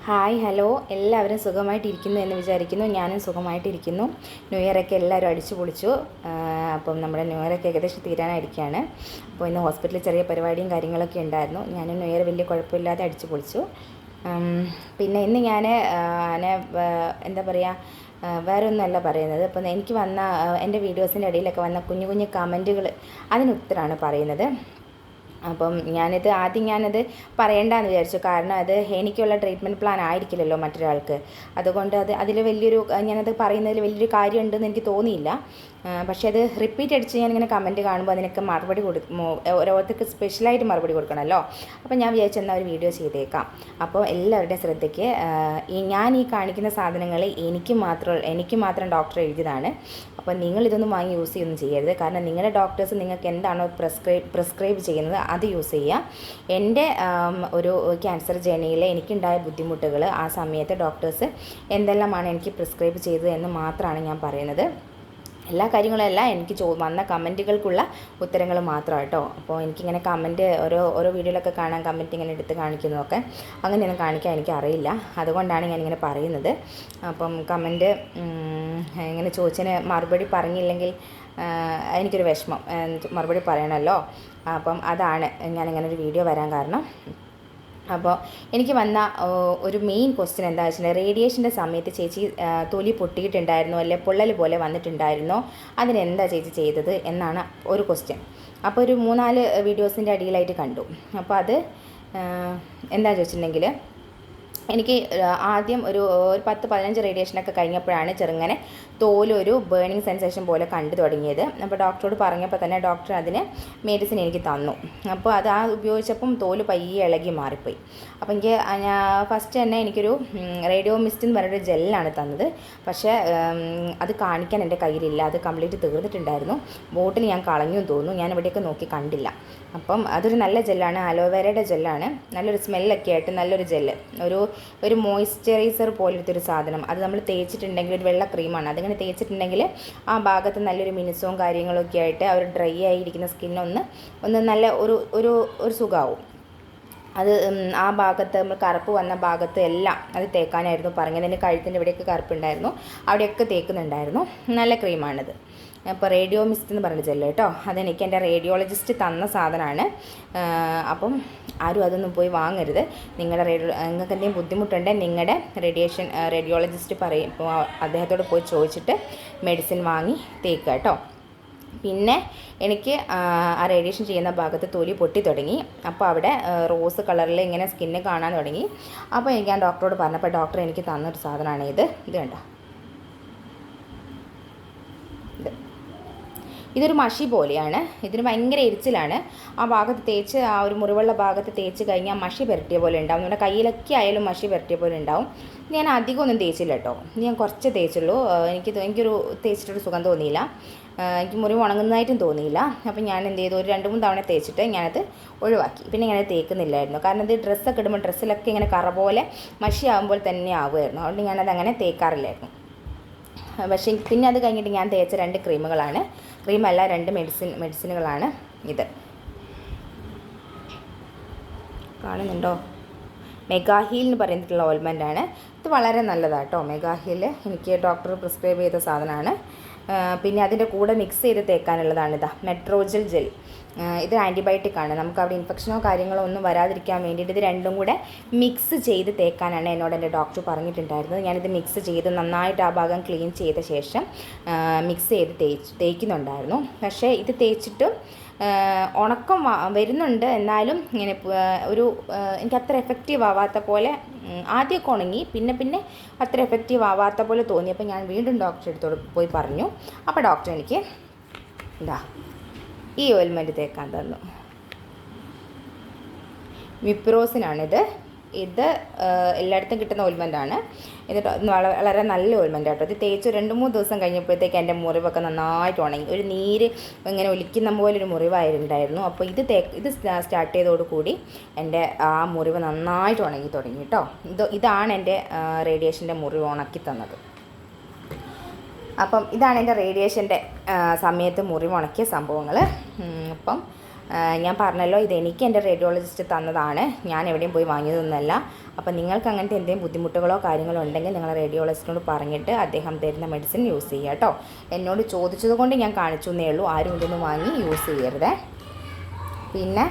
Hi hello എല്ലാവരും സുഖമായിട്ടിരിക്കുന്നു എന്ന് വിചാരിക്കുന്നു. ഞാനും സുഖമായിട്ടിരിക്കുന്നു. ന്യൂ ഇയറൊക്കെ എല്ലാവരും അടിച്ചു പൊളിച്ചു. അപ്പം നമ്മുടെ ന്യൂ ഇയറൊക്കെ ഏകദേശം തീരാനായിരിക്കുകയാണ്. അപ്പോൾ ഇന്ന് ഹോസ്പിറ്റലിൽ ചെറിയ പരിപാടിയും കാര്യങ്ങളൊക്കെ ഉണ്ടായിരുന്നു. ഞാൻ ന്യൂ ഇയർ വലിയ കുഴപ്പമില്ലാതെ അടിച്ചു പൊളിച്ചു. പിന്നെ ഇന്ന് ഞാൻ എന്താ പറയുക, വേറെ ഒന്നുമല്ല പറയുന്നത്. അപ്പം എനിക്ക് വന്ന എൻ്റെ വീഡിയോസിൻ്റെ ഇടയിലൊക്കെ വന്ന കുഞ്ഞു കുഞ്ഞു കമൻറ്റുകൾ, അതിനുത്തരമാണ് പറയുന്നത്. അപ്പം ഞാനത് പറയേണ്ടെന്ന് വിചാരിച്ചു. കാരണം അത് എനിക്കുള്ള ട്രീറ്റ്മെൻറ്റ് പ്ലാൻ ആയിരിക്കില്ലല്ലോ മറ്റൊരാൾക്ക്. അതുകൊണ്ട് അതിൽ ഞാനത് പറയുന്നതിൽ വലിയൊരു കാര്യമുണ്ടെന്ന് എനിക്ക് തോന്നിയില്ല. പക്ഷേ അത് റിപ്പീറ്റ് അടിച്ച് ഞാനിങ്ങനെ കമൻറ്റ് കാണുമ്പോൾ അതിനൊക്കെ മറുപടി ഓരോരുത്തർക്ക് സ്പെഷ്യലായിട്ട് മറുപടി കൊടുക്കണമല്ലോ. അപ്പോൾ ഞാൻ വിചാരിച്ചു എന്നാൽ ഒരു വീഡിയോ ചെയ്തേക്കാം. അപ്പോൾ എല്ലാവരുടെയും ശ്രദ്ധയ്ക്ക്, ഞാൻ ഈ കാണിക്കുന്ന സാധനങ്ങൾ എനിക്ക് മാത്രം ഡോക്ടർ എഴുതിയതാണ്. അപ്പോൾ നിങ്ങളിതൊന്നും വാങ്ങി യൂസ് ചെയ്യുകയൊന്നും ചെയ്യരുത്. കാരണം നിങ്ങളുടെ ഡോക്ടേഴ്സ് നിങ്ങൾക്ക് എന്താണോ പ്രിസ്ക്രൈബ് ചെയ്യുന്നത് അത് യൂസ് ചെയ്യുക. എൻ്റെ ഒരു ക്യാൻസർ ജേർണിയിൽ എനിക്കുണ്ടായ ബുദ്ധിമുട്ടുകൾ, ആ സമയത്ത് ഡോക്ടേഴ്സ് എന്തെല്ലാമാണ് എനിക്ക് പ്രിസ്ക്രൈബ് ചെയ്തത് എന്ന് മാത്രമാണ് ഞാൻ പറയുന്നത്. എല്ലാ കാര്യങ്ങളുമല്ല, എനിക്ക് വന്ന കമൻറ്റുകൾക്കുള്ള ഉത്തരങ്ങൾ മാത്രം കേട്ടോ. അപ്പോൾ എനിക്കിങ്ങനെ കമൻറ്റ് ഓരോ വീഡിയോയിലൊക്കെ കാണാൻ കമൻറ്റ് ഇങ്ങനെ എടുത്ത് കാണിക്കുന്നതൊക്കെ അങ്ങനെയൊന്നും കാണിക്കാൻ എനിക്കറിയില്ല. അതുകൊണ്ടാണ് ഞാനിങ്ങനെ പറയുന്നത്. അപ്പം കമൻറ്റ് ഇങ്ങനെ ചോദിച്ചതിന് മറുപടി പറഞ്ഞില്ലെങ്കിൽ എനിക്കൊരു വിഷമം, മറുപടി പറയണമല്ലോ. അപ്പം അതാണ് ഞാനിങ്ങനെ ഒരു വീഡിയോ വരാൻ കാരണം. അപ്പോൾ എനിക്ക് വന്ന ഒരു മെയിൻ ക്വസ്റ്റ്യൻ എന്താ വെച്ചിട്ടുണ്ടെങ്കിൽ, റേഡിയേഷൻ്റെ സമയത്ത് ചേച്ചി തൊലി പൊട്ടിയിട്ടുണ്ടായിരുന്നോ, അല്ലെ പൊള്ളൽ പോലെ വന്നിട്ടുണ്ടായിരുന്നോ, അതിനെന്താ ചേച്ചി ചെയ്തത് എന്നാണ് ഒരു ക്വസ്റ്റ്യൻ. അപ്പോൾ ഒരു 3-4 വീഡിയോസിൻ്റെ അടിയിലായിട്ട് കണ്ടു. അപ്പോൾ അത് എന്താ ചോദിച്ചിട്ടുണ്ടെങ്കിൽ, എനിക്ക് ആദ്യം ഒരു 10-15 റേഡിയേഷനൊക്കെ കഴിഞ്ഞപ്പോഴാണ് ചെറുങ്ങനെ തോലൊരു ബേണിങ് സെൻസേഷൻ പോലെ കണ്ടു തുടങ്ങിയത്. അപ്പോൾ ഡോക്ടറോട് പറഞ്ഞപ്പോൾ തന്നെ ഡോക്ടർ അതിന് മെഡിസിൻ എനിക്ക് തന്നു. അപ്പോൾ അത് ഉപയോഗിച്ചപ്പം തോല് പയ്യെ ഇളകി മാറിപ്പോയി. അപ്പോൾ എനിക്ക് ഫസ്റ്റ് തന്നെ എനിക്കൊരു റേഡിയോ മിസ്റ്റ് എന്ന് പറഞ്ഞൊരു ജെല്ലാണ് തന്നത്. പക്ഷേ അത് കാണിക്കാൻ എൻ്റെ കയ്യിലില്ല, അത് കംപ്ലീറ്റ് തീർന്നിട്ടുണ്ടായിരുന്നു. ബോട്ടിൽ ഞാൻ കളഞ്ഞു തോന്നുന്നു, ഞാൻ ഇവിടെയൊക്കെ നോക്കി കണ്ടില്ല. അപ്പം അതൊരു നല്ല ജെല്ലാണ്, അലോവേരയുടെ ജെല്ലാണ്. നല്ലൊരു സ്മെല്ലൊക്കെ ആയിട്ട് നല്ലൊരു ജെല്ല്, ഒരു മോയ്സ്ചറൈസർ പോലത്തെ ഒരു സാധനം. അത് നമ്മൾ തേച്ചിട്ടുണ്ടെങ്കിൽ, ഒരു വെള്ള ക്രീമാണ്, അതിങ്ങനെ തേച്ചിട്ടുണ്ടെങ്കിൽ ആ ഭാഗത്ത് നല്ലൊരു മിനുസവും കാര്യങ്ങളൊക്കെ ആയിട്ട് ആ ഒരു ഡ്രൈ ആയിരിക്കുന്ന സ്കിന്നൊന്ന് നല്ല ഒരു സുഖമാവും. അത് ആ ഭാഗത്ത് നമ്മൾ കറുപ്പ് വന്ന ഭാഗത്ത് എല്ലാം അത് തേക്കാനായിരുന്നു പറഞ്ഞത്. എൻ്റെ കഴുത്തിൻ്റെ ഇവിടെയൊക്കെ കറുപ്പുണ്ടായിരുന്നു, അവിടെയൊക്കെ തേക്കുന്നുണ്ടായിരുന്നു. നല്ല ക്രീമാണിത്. അപ്പോൾ റേഡിയോ മിസ്റ്റ് എന്ന് പറഞ്ഞ ജെല്ല് കേട്ടോ, അതെനിക്ക് എൻ്റെ റേഡിയോളജിസ്റ്റ് തന്ന സാധനമാണ്. അപ്പം ആരും അതൊന്നും പോയി വാങ്ങരുത്. നിങ്ങൾക്ക് എന്തെങ്കിലും ബുദ്ധിമുട്ടുണ്ടെങ്കിൽ നിങ്ങളുടെ റേഡിയോളജിസ്റ്റ് പറയും, ഇപ്പോൾ അദ്ദേഹത്തോട് പോയി ചോദിച്ചിട്ട് മെഡിസിൻ വാങ്ങി തേക്കുക കേട്ടോ. പിന്നെ എനിക്ക് ആ റേഡിയേഷൻ ചെയ്യുന്ന ഭാഗത്ത് തൊലി പൊട്ടി തുടങ്ങി. അപ്പോൾ അവിടെ റോസ് കളറിൽ ഇങ്ങനെ സ്കിന്ന് കാണാൻ തുടങ്ങി. അപ്പോൾ ഞാൻ ഡോക്ടറോട് പറഞ്ഞപ്പോൾ ഡോക്ടർ എനിക്ക് തന്നൊരു സാധനമാണ് ഇത് കണ്ടോ. ഇതൊരു മഷി പോലെയാണ്, ഇതിന് ഭയങ്കര എരിച്ചിലാണ്. ആ ഭാഗത്ത് തേച്ച്, ആ ഒരു മുറിവുള്ള ഭാഗത്ത് തേച്ച് കഴിഞ്ഞാൽ മഷി പുരട്ടിയ പോലെ ഉണ്ടാവും. നമ്മുടെ കയ്യിലൊക്കെ ആയാലും മഷി പുരട്ടിയ പോലെ ഉണ്ടാവും. ഞാൻ അധികമൊന്നും തേച്ചില്ല കേട്ടോ, ഞാൻ കുറച്ച് തേച്ചുള്ളൂ. എനിക്കൊരു തേച്ചിട്ടൊരു സുഖം തോന്നിയില്ല, എനിക്ക് മുറിവ് ഉണങ്ങുന്നതായിട്ടും തോന്നിയില്ല. അപ്പം ഞാൻ എന്ത് ചെയ്തു, ഒരു 2-3 തവണ തേച്ചിട്ട് ഞാനത് ഒഴിവാക്കി. പിന്നെ ഞാനത് തേക്കുന്നില്ലായിരുന്നു. കാരണം ഇത് ഡ്രസ്സൊക്കെ ഇടുമ്പോൾ ഡ്രസ്സിലൊക്കെ ഇങ്ങനെ കറ പോലെ മഷി ആകുമ്പോൾ തന്നെ ആവുമായിരുന്നു. അതുകൊണ്ട് ഞാനത് അങ്ങനെ തേക്കാറില്ലായിരുന്നു. പക്ഷേ പിന്നെ അത് കഴിഞ്ഞിട്ട് ഞാൻ തേച്ച 2 ക്രീമുകളാണ്, ക്രീമല്ല 2 മെഡിസിനുകളാണ്. ഇത് കാണുന്നുണ്ടോ, മെഗാഹീൽ എന്ന് പറഞ്ഞിട്ടുള്ള ഓയിൽമെൻറ്റാണ്. ഇത് വളരെ നല്ലതാണ് കേട്ടോ. മെഗാഹീൽ എനിക്ക് ഡോക്ടർ പ്രിസ്ക്രൈബ് ചെയ്ത സാധനമാണ്. പിന്നെ അതിൻ്റെ കൂടെ മിക്സ് ചെയ്ത് തേക്കാനുള്ളതാണ് മെട്രോജൽ ജെൽ. ഇത് ആൻറ്റിബയോട്ടിക്കാണ്. നമുക്ക് അവിടെ ഇൻഫെക്ഷനോ കാര്യങ്ങളോ ഒന്നും വരാതിരിക്കാൻ വേണ്ടിയിട്ട് ഇത് രണ്ടും കൂടെ മിക്സ് ചെയ്ത് തേക്കാനാണ് എന്നോട് എൻ്റെ ഡോക്ടർ പറഞ്ഞിട്ടുണ്ടായിരുന്നത്. ഞാനിത് മിക്സ് ചെയ്ത് നന്നായിട്ട് ആ ഭാഗം ക്ലീൻ ചെയ്ത ശേഷം മിക്സ് ചെയ്ത് തേക്കുന്നുണ്ടായിരുന്നു. പക്ഷേ ഇത് തേച്ചിട്ടും ഉണക്കം വരുന്നുണ്ട്. എന്നാലും ഇങ്ങനെ എനിക്ക് അത്ര എഫക്റ്റീവ് ആവാത്ത പോലെ, ആദ്യമൊക്കെ ഉണങ്ങി, പിന്നെ അത്ര എഫക്റ്റീവ് ആവാത്ത പോലെ തോന്നി. അപ്പോൾ ഞാൻ വീണ്ടും ഡോക്ടറെ അടുത്തോട് പോയി പറഞ്ഞു. അപ്പോൾ ഡോക്ടർ എനിക്ക് ഈ ഓയിൽമെൻറ്റ് തേക്കാൻ തന്നു. വിപ്രോസിനാണിത്. ഇത് എല്ലായിടത്തും കിട്ടുന്ന ഓയിൽമെൻറ്റാണ്. ഇത് വളരെ നല്ല ഓയിൽമെൻ്റ് കേട്ടോ. ഇത് തേച്ച് 2-3 ദിവസം കഴിഞ്ഞപ്പോഴത്തേക്ക് എൻ്റെ മുറിവൊക്കെ നന്നായിട്ട് ഉണങ്ങി. ഒരു നീര് ഇങ്ങനെ ഒലിക്കുന്ന പോലൊരു മുറിവായിട്ടുണ്ടായിരുന്നു. അപ്പോൾ ഇത് സ്റ്റാർട്ട് ചെയ്തതോടുകൂടി എൻ്റെ ആ മുറിവ് നന്നായിട്ട് ഉണങ്ങി തുടങ്ങി കേട്ടോ. ഇതാണ് എൻ്റെ റേഡിയേഷൻ്റെ മുറിവ് ഉണക്കി തന്നത്. അപ്പം ഇതാണ് എൻ്റെ റേഡിയേഷൻ്റെ സമയത്ത് മുറിവ് ഉണക്കിയ സംഭവങ്ങൾ. അപ്പം ഞാൻ പറഞ്ഞല്ലോ ഇത് എനിക്ക് എൻ്റെ റേഡിയോളജിസ്റ്റ് തന്നതാണ്, ഞാൻ എവിടെയും പോയി വാങ്ങിയതൊന്നുമല്ല. അപ്പോൾ നിങ്ങൾക്ക് അങ്ങനത്തെ എന്തെങ്കിലും ബുദ്ധിമുട്ടുകളോ കാര്യങ്ങളോ ഉണ്ടെങ്കിൽ നിങ്ങൾ റേഡിയോളജിസ്റ്റിനോട് പറഞ്ഞിട്ട് അദ്ദേഹം തരുന്ന മെഡിസിൻ യൂസ് ചെയ്യുക കേട്ടോ. എന്നോട് ചോദിച്ചത് കൊണ്ട് ഞാൻ കാണിച്ചു എന്നേ ഉള്ളൂ, ആരും ഇതൊന്നും വാങ്ങി യൂസ് ചെയ്യരുത്. പിന്നെ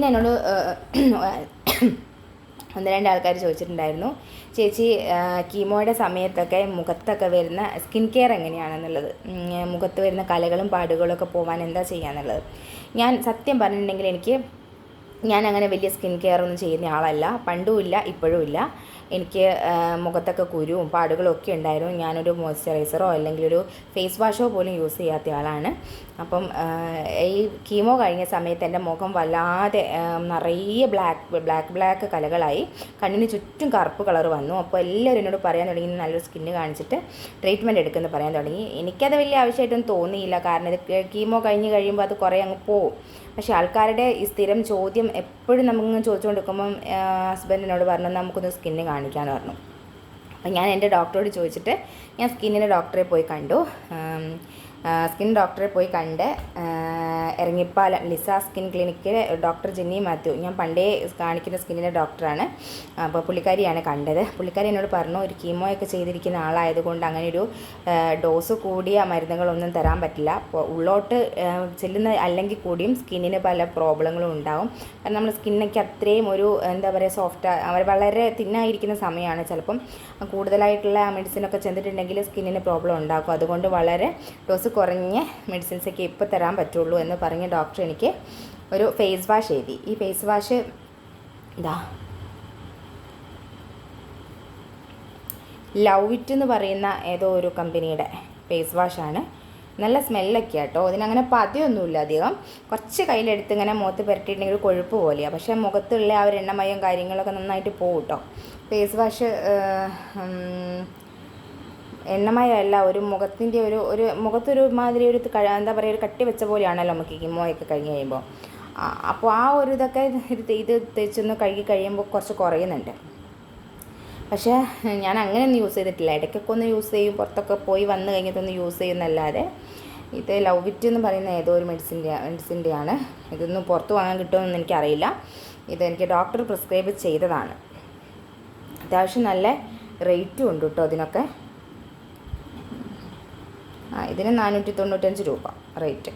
എന്നോട് ഒന്ന് രണ്ട് ആൾക്കാർ ചോദിച്ചിട്ടുണ്ടായിരുന്നു, ചേച്ചി കീമോയുടെ സമയത്തൊക്കെ മുഖത്തൊക്കെ വരുന്ന സ്കിൻ കെയർ എങ്ങനെയാണെന്നുള്ളത്, മുഖത്ത് വരുന്ന കലകളും പാടുകളും ഒക്കെ പോകാൻ എന്താ ചെയ്യാന്നുള്ളത്. ഞാൻ സത്യം പറഞ്ഞിട്ടുണ്ടെങ്കിൽ ഞാൻ അങ്ങനെ വലിയ സ്കിൻ കെയർ ഒന്നും ചെയ്യുന്ന ആളല്ല, പണ്ടും ഇല്ല ഇപ്പോഴും ഇല്ല. എനിക്ക് മുഖത്തൊക്കെ കുരുവും പാടുകളും ഒക്കെ ഉണ്ടായിരുന്നു. ഞാനൊരു മോയ്സ്ചറൈസറോ അല്ലെങ്കിൽ ഒരു ഫേസ് വാഷോ പോലും യൂസ് ചെയ്യാത്ത ആളാണ്. അപ്പം ഈ കീമോ കഴിഞ്ഞ സമയത്ത് എൻ്റെ മുഖം വല്ലാതെ നിറയെ ബ്ലാക്ക് കലകളായി, കണ്ണിന് ചുറ്റും കറുപ്പ് കളർ വന്നു. അപ്പോൾ എല്ലാവരും എന്നോട് പറയാൻ തുടങ്ങി നല്ലൊരു സ്കിന്ന് കാണിച്ചിട്ട് ട്രീറ്റ്മെൻറ്റ് എടുക്കുമെന്ന് പറയാൻ തുടങ്ങി. എനിക്കത് വലിയ ആവശ്യമായിട്ടൊന്നും തോന്നിയില്ല, കാരണം ഇത് കീമോ കഴിഞ്ഞ് കഴിയുമ്പോൾ അത് കുറേ അങ്ങ് പോവും. പക്ഷേ ആൾക്കാരുടെ ഈ സ്ഥിരം ചോദ്യം എപ്പോഴും നമുക്ക് ചോദിച്ചുകൊണ്ടിരിക്കുമ്പം ഹസ്ബൻഡിനോട് പറഞ്ഞു നമുക്കൊന്ന് സ്കിന്ന് കാണിക്കാമെന്ന് പറഞ്ഞു. അപ്പം ഞാൻ എൻ്റെ ഡോക്ടറോട് ചോദിച്ചിട്ട് ഞാൻ സ്കിന്നിൻ്റെ ഡോക്ടറെ പോയി കണ്ടു. സ്കിൻ ഡോക്ടറെ പോയി കണ്ട് ഇറങ്ങിപ്പാലം ലിസ സ്കിൻ ക്ലിനിക്കിൽ ഡോക്ടർ ജിന്നി മാത്യു, ഞാൻ പണ്ടേ കാണിക്കുന്ന സ്കിന്നിൻ്റെ ഡോക്ടറാണ്. അപ്പോൾ പുള്ളിക്കാരിയാണ് കണ്ടത്. പുള്ളിക്കാരി എന്നോട് പറഞ്ഞു, ഒരു കീമോയൊക്കെ ചെയ്തിരിക്കുന്ന ആളായതുകൊണ്ട് അങ്ങനെ ഒരു ഡോസ് കൂടിയ മരുന്നുകളൊന്നും തരാൻ പറ്റില്ല. അപ്പോൾ ഉള്ളോട്ട് ചെല്ലുന്ന അല്ലെങ്കിൽ കൂടിയും സ്കിന്നിന് പല പ്രോബ്ലങ്ങളും ഉണ്ടാവും. കാരണം നമ്മൾ സ്കിന്നൊക്കെ അത്രയും ഒരു എന്താ പറയുക സോഫ്റ്റ്, അവർ വളരെ തിന്നായിരിക്കുന്ന സമയമാണ്. ചിലപ്പം കൂടുതലായിട്ടുള്ള മെഡിസിനൊക്കെ ചെന്നിട്ടുണ്ടെങ്കിൽ സ്കിന്നിന് പ്രോബ്ലം ഉണ്ടാക്കും. അതുകൊണ്ട് വളരെ ഡോസ് കുറഞ്ഞ മെഡിസിൻസൊക്കെ ഇപ്പോൾ തരാൻ പറ്റുള്ളൂ എന്ന് പറഞ്ഞ് ഡോക്ടർ എനിക്ക് ഒരു ഫേസ് വാഷ് എഴുതി. ഈ ഫേസ് വാഷ് ഇതാ ലവ് ഇറ്റ് എന്ന് പറയുന്ന ഏതോ ഒരു കമ്പനിയുടെ ഫേസ് വാഷാണ്. നല്ല സ്മെല്ലൊക്കെ കേട്ടോ. ഇതിനങ്ങനെ പതിയൊന്നുമില്ല അധികം. കുറച്ച് കയ്യിലെടുത്ത് ഇങ്ങനെ മുഖത്ത് പുരട്ടിയിട്ടുണ്ടെങ്കിൽ ഒരു കൊഴുപ്പ് പോലെയാണ്. പക്ഷേ മുഖത്തുള്ള ആ ഒരു എണ്ണമയം കാര്യങ്ങളൊക്കെ നന്നായിട്ട് പോകും കേട്ടോ. ഫേസ് വാഷ് എണ്ണമയമല്ല, ഒരു മുഖത്തിൻ്റെ ഒരു മുഖത്തൊരു മാതിരി ഒരു എന്താ പറയുക ഒരു കട്ടി വെച്ച പോലെയാണല്ലോ നമുക്ക് കീമോയൊക്കെ കഴിഞ്ഞ് കഴിയുമ്പോൾ. അപ്പോൾ ആ ഒരു ഇതൊക്കെ ഇത് തേച്ചൊന്ന് കഴുകി കഴിയുമ്പോൾ കുറച്ച് കുറയുന്നുണ്ട്. പക്ഷേ ഞാൻ അങ്ങനെയൊന്നും യൂസ് ചെയ്തിട്ടില്ല. ഇടയ്ക്കൊക്കെ ഒന്ന് യൂസ് ചെയ്യും, പുറത്തൊക്കെ പോയി വന്ന് കഴിഞ്ഞിട്ടൊന്ന് യൂസ് ചെയ്യുന്നല്ലാതെ. ഇത് ലവ് ഇറ്റ് എന്ന് പറയുന്ന ഏതോ ഒരു മെഡിസിൻ്റെയാണ്. ഇതൊന്നും പുറത്ത് വാങ്ങാൻ കിട്ടുമെന്ന് എനിക്കറിയില്ല. ഇതെനിക്ക് ഡോക്ടർ പ്രിസ്ക്രൈബ് ചെയ്തതാണ്. അത്യാവശ്യം നല്ല റേറ്റും ഉണ്ട് കേട്ടോ ഇതിനൊക്കെ. ഇതിന് 495 രൂപ റേറ്റ്.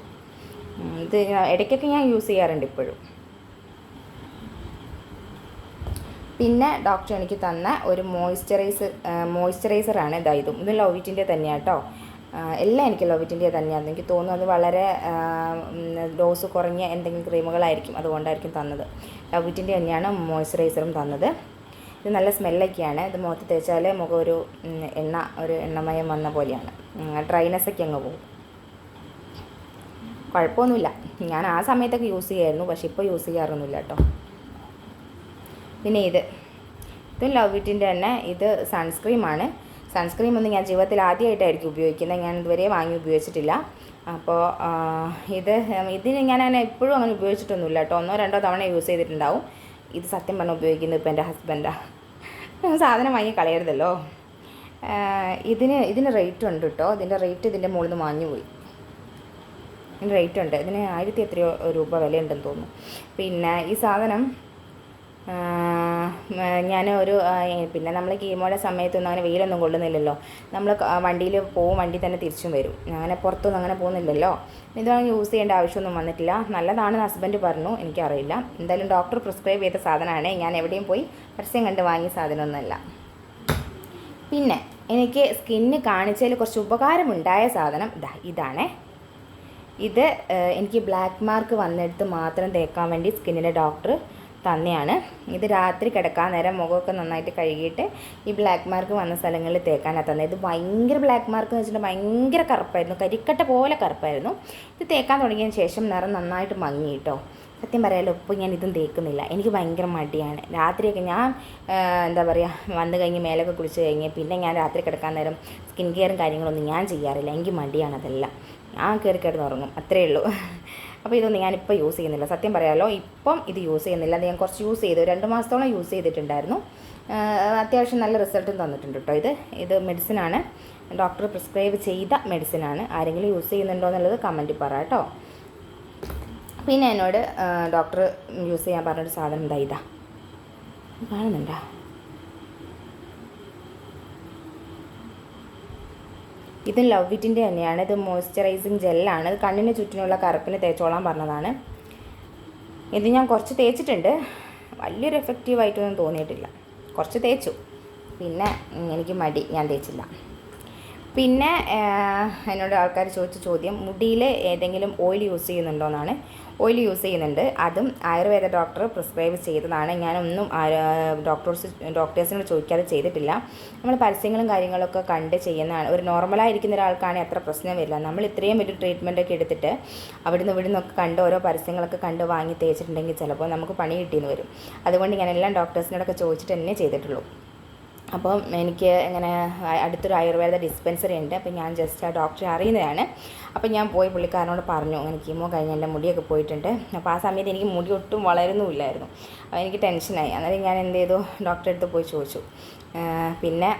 ഇത് ഇടയ്ക്കൊക്കെ ഞാൻ യൂസ് ചെയ്യാറുണ്ട് ഇപ്പോഴും. പിന്നെ ഡോക്ടർ എനിക്ക് തന്ന ഒരു മോയ്സ്ചറൈസറാണ് ഇതും. ഇത് ലവ് ഇറ്റിൻ്റെ തന്നെയാണ് കേട്ടോ. എല്ലാം എനിക്ക് ലവ് ഇറ്റിൻ്റെ തന്നെയാണ്. എനിക്ക് തോന്നുന്നു അത് വളരെ ഡോസ് കുറഞ്ഞ എന്തെങ്കിലും ക്രീമുകളായിരിക്കും, അതുകൊണ്ടായിരിക്കും തന്നത്. ലവ് ഇറ്റിൻ്റെ തന്നെയാണ് മോയ്സ്ചറൈസറും തന്നത്. ഇത് നല്ല സ്മെല്ലൊക്കെയാണ്. ഇത് മുഖത്ത് തേച്ചാൽ മുഖം ഒരു എണ്ണമയം വന്ന പോലെയാണ്. ഡ്രൈനെസ്സൊക്കെ അങ്ങ് പോകും. കുഴപ്പമൊന്നുമില്ല. ഞാൻ ആ സമയത്തൊക്കെ യൂസ് ചെയ്യായിരുന്നു, പക്ഷേ ഇപ്പോൾ യൂസ് ചെയ്യാറൊന്നുമില്ല കേട്ടോ. പിന്നെ ഇതും ലവ് ഇറ്റിൻ്റെ തന്നെ. ഇത് സൺസ്ക്രീമാണ്. സൺസ്ക്രീമൊന്നും ഞാൻ ജീവിതത്തിൽ ആദ്യമായിട്ടായിരിക്കും ഉപയോഗിക്കുന്നത്. ഞാൻ ഇതുവരെ വാങ്ങി ഉപയോഗിച്ചിട്ടില്ല. അപ്പോൾ ഇതിന് ഞാൻ എപ്പോഴും അങ്ങനെ ഉപയോഗിച്ചിട്ടൊന്നുമില്ല കേട്ടോ. 1-2 തവണ യൂസ് ചെയ്തിട്ടുണ്ടാവും. ഇത് സത്യം പറഞ്ഞാൽ ഉപയോഗിക്കുന്നത് ഇപ്പോൾ എൻ്റെ ഹസ്ബൻഡാണ്. സാധനം വാങ്ങി കളയരുതല്ലോ. ഇതിന് റേറ്റ് ഉണ്ട് കേട്ടോ. ഇതിൻ്റെ റേറ്റ് ഇതിൻ്റെ മുകളിൽ നിന്ന് വാങ്ങി പോയി. ഇതിന് റേറ്റ് ഉണ്ട്. ഇതിന് 1000 എത്രയോ രൂപ വിലയുണ്ടെന്ന് തോന്നുന്നു. പിന്നെ ഈ സാധനം ഞാൻ പിന്നെ നമ്മൾ കീമോയുടെ സമയത്തൊന്നും അങ്ങനെ വെയിലൊന്നും കൊള്ളുന്നില്ലല്ലോ. നമ്മൾ വണ്ടിയിൽ പോവും, വണ്ടി തന്നെ തിരിച്ചും വരും. അങ്ങനെ പുറത്തൊന്നും അങ്ങനെ പോകുന്നില്ലല്ലോ. ഇതൊന്നും യൂസ് ചെയ്യേണ്ട ആവശ്യമൊന്നും വന്നിട്ടില്ല. നല്ലതാണെന്ന് ഹസ്ബൻഡ് പറഞ്ഞു, എനിക്കറിയില്ല. എന്തായാലും ഡോക്ടർ പ്രിസ്ക്രൈബ് ചെയ്ത സാധനമാണ്. ഞാൻ എവിടെയും പോയി പരസ്യം കണ്ട് വാങ്ങിയ സാധനമൊന്നുമല്ല. പിന്നെ എനിക്ക് സ്കിന്ന് കാണിച്ചതിൽ കുറച്ച് ഉപകാരമുണ്ടായ സാധനം ഇതാണ്. ഇത് എനിക്ക് ബ്ലാക്ക് മാർക്ക് വന്നെടുത്ത് മാത്രം തേക്കാൻ വേണ്ടി സ്കിന്നിൻ്റെ ഡോക്ടർ തന്നെയാണ്. ഇത് രാത്രി കിടക്കാൻ നേരം മുഖമൊക്കെ നന്നായിട്ട് കഴുകിയിട്ട് ഈ ബ്ലാക്ക് മാർക്ക് വന്ന സ്ഥലങ്ങളിൽ തേക്കാനാണ് തന്നെ. ഇത് ഭയങ്കര ബ്ലാക്ക് മാർക്ക് എന്ന് വെച്ചിട്ടുണ്ടെങ്കിൽ ഭയങ്കര കറുപ്പായിരുന്നു, കരിക്കട്ട പോലെ കറുപ്പായിരുന്നു. ഇത് തേക്കാൻ തുടങ്ങിയതിന് ശേഷം നിറം നന്നായിട്ട് മങ്ങി കേട്ടോ. സത്യം പറയാമല്ലോ, ഇപ്പോൾ ഞാൻ ഇതും തേക്കുന്നില്ല. എനിക്ക് ഭയങ്കര മടിയാണ്. രാത്രിയൊക്കെ ഞാൻ എന്താ പറയുക വന്നു കഴിഞ്ഞ് മേലൊക്കെ കുളിച്ച് കഴിഞ്ഞ് പിന്നെ ഞാൻ രാത്രി കിടക്കാൻ നേരം സ്കിൻ കെയറും കാര്യങ്ങളൊന്നും ഞാൻ ചെയ്യാറില്ല. എനിക്ക് മടിയാണ് അതെല്ലാം. ഞാൻ കയറി കിടന്നുറങ്ങും, അത്രയേ ഉള്ളൂ. അപ്പോൾ ഇതൊന്നും ഞാനിപ്പോൾ യൂസ് ചെയ്യുന്നില്ല. സത്യം പറയാമല്ലോ, ഇപ്പം ഇത് യൂസ് ചെയ്യുന്നില്ല. അത് ഞാൻ കുറച്ച് യൂസ് ചെയ്തു, 2 മാസത്തോളം യൂസ് ചെയ്തിട്ടുണ്ടായിരുന്നു. അത്യാവശ്യം നല്ല റിസൾട്ടും തന്നിട്ടുണ്ട് കേട്ടോ. ഇത് മെഡിസിനാണ്, ഡോക്ടർ പ്രിസ്ക്രൈബ് ചെയ്ത മെഡിസിനാണ്. ആരെങ്കിലും യൂസ് ചെയ്യുന്നുണ്ടോ എന്നുള്ളത് കമൻറ്റിൽ പറ കേട്ടോ. പിന്നെ എന്നോട് ഡോക്ടർ യൂസ് ചെയ്യാൻ പറഞ്ഞൊരു സാധനം എന്താ ഇതാ കാണുന്നുണ്ടോ? ഇത് ലവ് വിറ്റിൻ്റെ തന്നെയാണ്. ഇത് മോയ്സ്ചറൈസിങ് ജെല്ലാണ്. ഇത് കണ്ണിന് ചുറ്റിനുള്ള കറുപ്പിന് തേച്ചോളാൻ പറഞ്ഞതാണ്. ഇത് ഞാൻ കുറച്ച് തേച്ചിട്ടുണ്ട്. വലിയൊരു എഫക്റ്റീവായിട്ടൊന്നും തോന്നിയിട്ടില്ല. കുറച്ച് തേച്ചു, പിന്നെ എനിക്ക് മടി, ഞാൻ തേച്ചില്ല. പിന്നെ എന്നോട് ആൾക്കാർ ചോദിച്ച ചോദ്യം, മുടിയിൽ ഏതെങ്കിലും ഓയിൽ യൂസ് ചെയ്യുന്നുണ്ടോയെന്നാണ്. ഓയിൽ യൂസ് ചെയ്യുന്നുണ്ട്. അതും ആയുർവേദ ഡോക്ടർ പ്രിസ്ക്രൈബ് ചെയ്തതാണ്. ഞാനൊന്നും ഡോക്ടേഴ്സിനോട് ചോദിക്കാതെ ചെയ്തിട്ടില്ല. നമ്മൾ പരസ്യങ്ങളും കാര്യങ്ങളൊക്കെ കണ്ട് ചെയ്യുന്നതാണ്. ഒരു നോർമലായിരിക്കുന്ന ഒരാൾക്കാണെങ്കിൽ അത്ര പ്രശ്നം വരില്ല. നമ്മൾ ഇത്രയും വലിയ ട്രീറ്റ്മെൻറ്റൊക്കെ എടുത്തിട്ട് അവിടുന്ന് ഇവിടുന്നൊക്കെ കണ്ട് ഓരോ പരസ്യങ്ങളൊക്കെ കണ്ട് വാങ്ങി തേച്ചിട്ടുണ്ടെങ്കിൽ ചിലപ്പോൾ നമുക്ക് പണി കിട്ടിയെന്ന് വരും. അതുകൊണ്ട് ഞാൻ എല്ലാം ഡോക്ടേഴ്സിനോടൊക്കെ ചോദിച്ചിട്ട് തന്നെ ചെയ്തിട്ടുള്ളൂ. അപ്പം എനിക്ക് ഇങ്ങനെ അടുത്തൊരു ആയുർവേദ ഡിസ്പെൻസറി ഉണ്ട്. അപ്പം ഞാൻ ജസ്റ്റ് ആ ഡോക്ടറെ അറിയുന്നതാണ്. അപ്പം ഞാൻ പോയി പുള്ളിക്കാരനോട് പറഞ്ഞു, അങ്ങനെ കീമോ കഴിഞ്ഞ് എൻ്റെ മുടിയൊക്കെ പോയിട്ടുണ്ട്. അപ്പോൾ ആ സമയത്ത് എനിക്ക് മുടി ഒട്ടും വളരുന്നുമില്ലായിരുന്നു. അപ്പോൾ എനിക്ക് ടെൻഷനായി. അന്നേരം ഞാൻ എന്ത് ചെയ്തു, ഡോക്ടറെ അടുത്ത് പോയി ചോദിച്ചു. പിന്നെ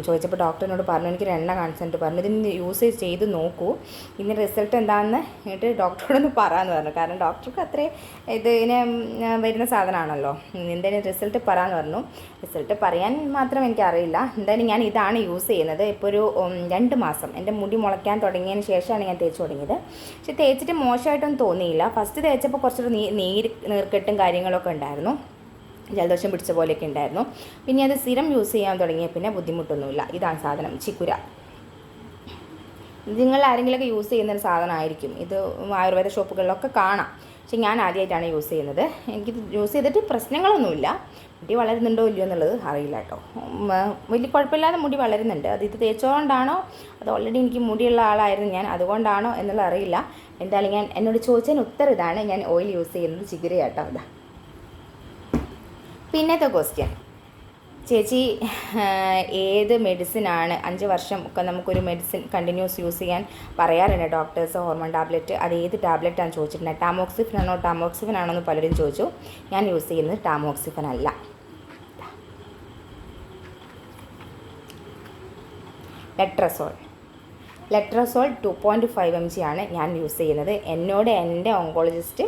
ചോദിച്ചപ്പോൾ ഡോക്ടറിനോട് പറഞ്ഞു, എനിക്കൊരു എണ്ണ കാണിച്ചിട്ട് പറഞ്ഞു, ഇതിന് യൂസ് ചെയ്ത് നോക്കൂ, ഇതിന് റിസൾട്ട് എന്താണെന്ന് എന്നിട്ട് ഡോക്ടറോടൊന്ന് പറയാമെന്ന് പറഞ്ഞു. കാരണം ഡോക്ടർക്ക് അത്രേ ഇതിനെ വരുന്ന സാധനമാണല്ലോ. എന്തായാലും റിസൾട്ട് പറയാമെന്ന് പറഞ്ഞു. റിസൾട്ട് പറയാൻ മാത്രം എനിക്കറിയില്ല. എന്തായാലും ഞാൻ ഇതാണ് യൂസ് ചെയ്യുന്നത്. ഇപ്പോൾ ഒരു 2 മാസം എൻ്റെ മുടി മുളയ്ക്കാൻ തുടങ്ങിയതിന് ശേഷമാണ് ഞാൻ തേച്ച് തുടങ്ങിയത്. പക്ഷെ തേച്ചിട്ട് മോശമായിട്ടൊന്നും തോന്നിയില്ല. ഫസ്റ്റ് തേച്ചപ്പോൾ കുറച്ചൊരു നീർക്കെട്ടും കാര്യങ്ങളൊക്കെ ഉണ്ടായിരുന്നു. ജലദോഷം പിടിച്ച പോലെയൊക്കെ ഉണ്ടായിരുന്നു. പിന്നെ അത് സ്ഥിരം യൂസ് ചെയ്യാൻ തുടങ്ങിയ പിന്നെ ബുദ്ധിമുട്ടൊന്നുമില്ല. ഇതാണ് സാധനം, ചിക്കുര. നിങ്ങൾ ആരെങ്കിലുമൊക്കെ യൂസ് ചെയ്യുന്നൊരു സാധനമായിരിക്കും. ഇത് ആയുർവേദ ഷോപ്പുകളിലൊക്കെ കാണാം. പക്ഷെ ഞാൻ ആദ്യമായിട്ടാണ് യൂസ് ചെയ്യുന്നത്. എനിക്കിത് യൂസ് ചെയ്തിട്ട് പ്രശ്നങ്ങളൊന്നുമില്ല. മുടി വളരുന്നുണ്ടോ ഇല്ലയോ എന്നുള്ളത് അറിയില്ല കേട്ടോ. വലിയ കുഴപ്പമില്ലാതെ മുടി വളരുന്നുണ്ട്. അത് ഇത് തേച്ചോണ്ടാണോ അത് ഓൾറെഡി എനിക്ക് മുടിയുള്ള ആളായിരുന്നു ഞാൻ, അതുകൊണ്ടാണോ എന്നുള്ളത് അറിയില്ല. എന്തായാലും ഞാൻ എന്നോട് ചോദിച്ചതിന് ഉത്തരം ഇതാണ്. ഞാൻ ഓയിൽ യൂസ് ചെയ്യുന്നത് ചിഗുരയാട്ടോ. അതാ പിന്നത്തെ ക്വസ്റ്റ്യൻ, ചേച്ചി ഏത് മെഡിസിനാണ് 5 വർഷം ഒക്കെ നമുക്കൊരു മെഡിസിൻ കണ്ടിന്യൂസ് യൂസ് ചെയ്യാൻ പറയാറുണ്ട് ഡോക്ടേഴ്സ്, ഹോർമോൺ ടാബ്ലറ്റ്, അത് ഏത് ടാബ്ലറ്റാണെന്ന് ചോദിച്ചിട്ടുണ്ട്. ടാമോക്സിഫൻ ആണോ എന്ന് പലരും ചോദിച്ചു. ഞാൻ യൂസ് ചെയ്യുന്നത് ടാമോക്സിഫൻ അല്ല, ലെട്രസോൾ 2.5 mg ആണ് ഞാൻ യൂസ് ചെയ്യുന്നത്. എന്നോട് എൻ്റെ ഓങ്കോളജിസ്റ്റ്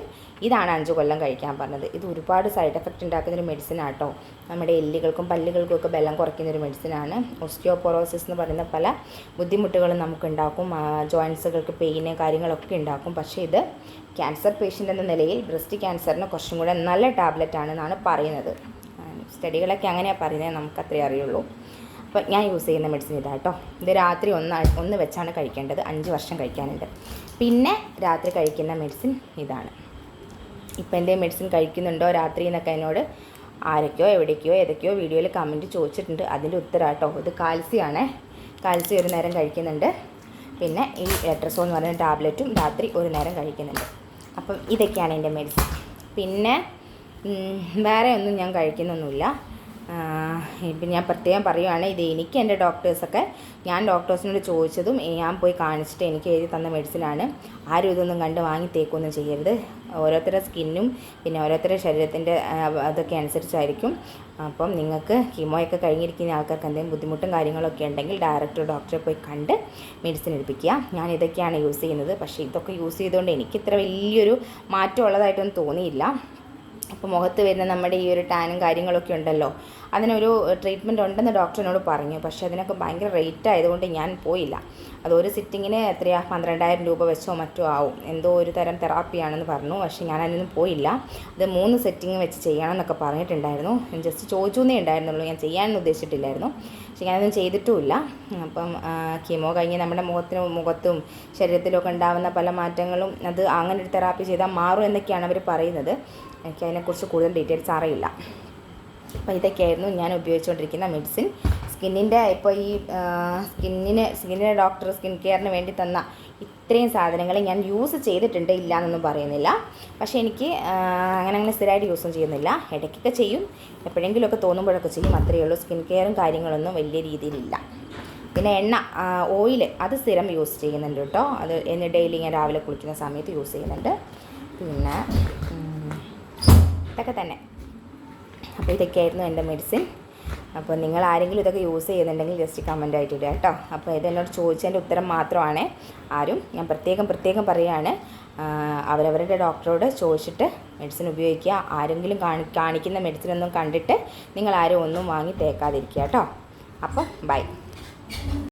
ഇതാണ് 5 കൊല്ലം കഴിക്കാൻ പറഞ്ഞത്. ഇത് ഒരുപാട് സൈഡ് എഫക്റ്റ് ഉണ്ടാക്കുന്നൊരു മെഡിസിനാണ് കേട്ടോ. നമ്മുടെ എല്ലുകൾക്കും പല്ലുകൾക്കും ഒക്കെ ബലം കുറയ്ക്കുന്നൊരു മെഡിസിനാണ്. ഓസ്റ്റിയോപൊറോസിസ് എന്ന് പറയുന്ന പല ബുദ്ധിമുട്ടുകളും നമുക്കുണ്ടാക്കും. ജോയിൻസുകൾക്ക് പെയിന് കാര്യങ്ങളൊക്കെ ഉണ്ടാക്കും. പക്ഷേ ഇത് ക്യാൻസർ പേഷ്യൻ്റ് എന്ന നിലയിൽ ബ്രസ്റ്റ് ക്യാൻസറിന് കുറച്ചും കൂടെ നല്ല ടാബ്ലറ്റ് ആണെന്നാണ് പറയുന്നത്. സ്റ്റഡികളൊക്കെ അങ്ങനെയാണ് പറയുന്നത്, നമുക്കത്രേ അറിയുള്ളൂ. അപ്പോൾ ഞാൻ യൂസ് ചെയ്യുന്ന മെഡിസിൻ ഇതാ കേട്ടോ. ഇത് രാത്രി ഒന്ന് വെച്ചാണ് കഴിക്കേണ്ടത്. 5 വർഷം കഴിക്കാനുണ്ട്. പിന്നെ രാത്രി കഴിക്കുന്ന മെഡിസിൻ ഇതാണ്. ഇപ്പോൾ എൻ്റെ മെഡിസിൻ കഴിക്കുന്നുണ്ടോ രാത്രി എന്നൊക്കെ എന്നോട് ആരൊക്കെയോ എവിടേക്കോ ഏതൊക്കെയോ വീഡിയോയിൽ കമൻറ്റ് ചോദിച്ചിട്ടുണ്ട്. അതിൻ്റെ ഉത്തരം കേട്ടോ. ഇത് കാൽസ്യമാണ്. കാൽസ്യം ഒരു നേരം കഴിക്കുന്നുണ്ട്. പിന്നെ ഈ ലെട്രസോൾ എന്ന് പറയുന്ന ടാബ്ലറ്റും രാത്രി ഒരു നേരം കഴിക്കുന്നുണ്ട്. അപ്പം ഇതൊക്കെയാണ് എൻ്റെ മെഡിസിൻ. പിന്നെ വേറെ ഒന്നും ഞാൻ കഴിക്കുന്നൊന്നുമില്ല. ഇപ്പം ഞാൻ പ്രത്യേകം പറയുകയാണ്, ഇത് എനിക്ക് എൻ്റെ ഡോക്ടേഴ്സൊക്കെ, ഞാൻ ഡോക്ടേഴ്സിനോട് ചോദിച്ചതും ഞാൻ പോയി കാണിച്ചിട്ട് എനിക്ക് എഴുതി തന്ന മെഡിസിനാണ്. ആരും ഇതൊന്നും കണ്ട് വാങ്ങി തേക്കൊന്നും ചെയ്യരുത്. ഓരോരുത്തരുടെ സ്കിന്നും പിന്നെ ഓരോരുത്തരുടെ ശരീരത്തിൻ്റെ അതൊക്കെ അനുസരിച്ചായിരിക്കും. അപ്പം നിങ്ങൾക്ക് കീമോയൊക്കെ കഴിഞ്ഞിരിക്കുന്ന ആൾക്കാർക്ക് എന്തെങ്കിലും ബുദ്ധിമുട്ടും കാര്യങ്ങളൊക്കെ ഉണ്ടെങ്കിൽ ഡയറക്റ്റ് ഡോക്ടറെ പോയി കണ്ട് മെഡിസിൻ എടുപ്പിക്കുക. ഞാൻ ഇതൊക്കെയാണ് യൂസ് ചെയ്യുന്നത്. പക്ഷേ ഇതൊക്കെ യൂസ് ചെയ്തുകൊണ്ട് എനിക്കിത്ര വലിയൊരു മാറ്റം ഉള്ളതായിട്ടൊന്നും തോന്നിയില്ല. അപ്പോൾ മുഖത്ത് വരുന്ന നമ്മുടെ ഈ ഒരു ടാനും കാര്യങ്ങളൊക്കെ ഉണ്ടല്ലോ, അതിനൊരു ട്രീറ്റ്മെൻറ്റ് ഉണ്ടെന്ന് ഡോക്ടറിനോട് പറഞ്ഞു. പക്ഷേ അതിനൊക്കെ ഭയങ്കര റേറ്റ് ആയതുകൊണ്ട് ഞാൻ പോയില്ല. അതൊരു സിറ്റിങ്ങിന് എത്രയാ 12,000 രൂപ വെച്ചോ മറ്റോ ആവും. എന്തോ ഒരു തരം തെറാപ്പിയാണെന്ന് പറഞ്ഞു. പക്ഷേ ഞാൻ അതിനൊന്നും പോയില്ല. അത് 3 സെറ്റിങ് വെച്ച് ചെയ്യണം എന്നൊക്കെ പറഞ്ഞിട്ടുണ്ടായിരുന്നു. ജസ്റ്റ് ചോദിച്ചേ ഉണ്ടായിരുന്നുള്ളൂ, ഞാൻ ചെയ്യാനൊന്നും ഉദ്ദേശിച്ചിട്ടില്ലായിരുന്നു. പക്ഷേ ഞാനതൊന്നും ചെയ്തിട്ടുമില്ല. അപ്പം കീമോ കഴിഞ്ഞ് നമ്മുടെ മുഖത്തും ശരീരത്തിലൊക്കെ ഉണ്ടാകുന്ന പല മാറ്റങ്ങളും അത് അങ്ങനെ ഒരു തെറാപ്പി ചെയ്താൽ മാറും എന്നൊക്കെയാണ് അവർ പറയുന്നത്. എനിക്ക് അതിനെക്കുറിച്ച് കൂടുതൽ ഡീറ്റെയിൽസ് അറിയില്ല. അപ്പോൾ ഇതൊക്കെയായിരുന്നു ഞാൻ ഉപയോഗിച്ചുകൊണ്ടിരിക്കുന്ന മെഡിസിൻ. സ്കിന്നിൻ്റെ ഇപ്പോൾ ഈ സ്കിന്നിൻ്റെ ഡോക്ടർ സ്കിൻ കെയറിന് വേണ്ടി തന്ന ഇത്രയും സാധനങ്ങൾ ഞാൻ യൂസ് ചെയ്തിട്ടുണ്ട്, ഇല്ല എന്നൊന്നും പറയുന്നില്ല. പക്ഷേ എനിക്ക് അങ്ങനെ സ്ഥിരമായിട്ട് യൂസും ചെയ്യുന്നില്ല. ഇടയ്ക്കൊക്കെ ചെയ്യും, എപ്പോഴെങ്കിലുമൊക്കെ തോന്നുമ്പോഴൊക്കെ ചെയ്യും, അത്രയേ ഉള്ളൂ. സ്കിൻ കെയറും കാര്യങ്ങളൊന്നും വലിയ രീതിയിലില്ല. പിന്നെ എണ്ണ, ഓയിൽ അത് സ്ഥിരം യൂസ് ചെയ്യുന്നുണ്ട് കേട്ടോ. അത് ഡെയിലി ഞാൻ രാവിലെ കുളിക്കുന്ന സമയത്ത് യൂസ് ചെയ്യുന്നുണ്ട്. പിന്നെ ഇതൊക്കെ തന്നെ. അപ്പോൾ ഇതൊക്കെയായിരുന്നു എൻ്റെ മെഡിസിൻ. അപ്പോൾ നിങ്ങൾ ആരെങ്കിലും ഇതൊക്കെ യൂസ് ചെയ്യുന്നുണ്ടെങ്കിൽ ജസ്റ്റ് കമൻ്റ് ആയിട്ട് ഇടുക കേട്ടോ. അപ്പോൾ ഇതെന്നോട് ചോദിച്ചതിൻ്റെ ഉത്തരം മാത്രമാണ്. ഞാൻ പ്രത്യേകം പറയുകയാണ്, അവരവരുടെ ഡോക്ടറോട് ചോദിച്ചിട്ട് മെഡിസിൻ ഉപയോഗിക്കുക. ആരെങ്കിലും കാണിക്കുന്ന മെഡിസിനൊന്നും കണ്ടിട്ട് നിങ്ങൾ ആരും ഒന്നും വാങ്ങി തേക്കാതിരിക്കുക കേട്ടോ. അപ്പം ബൈ.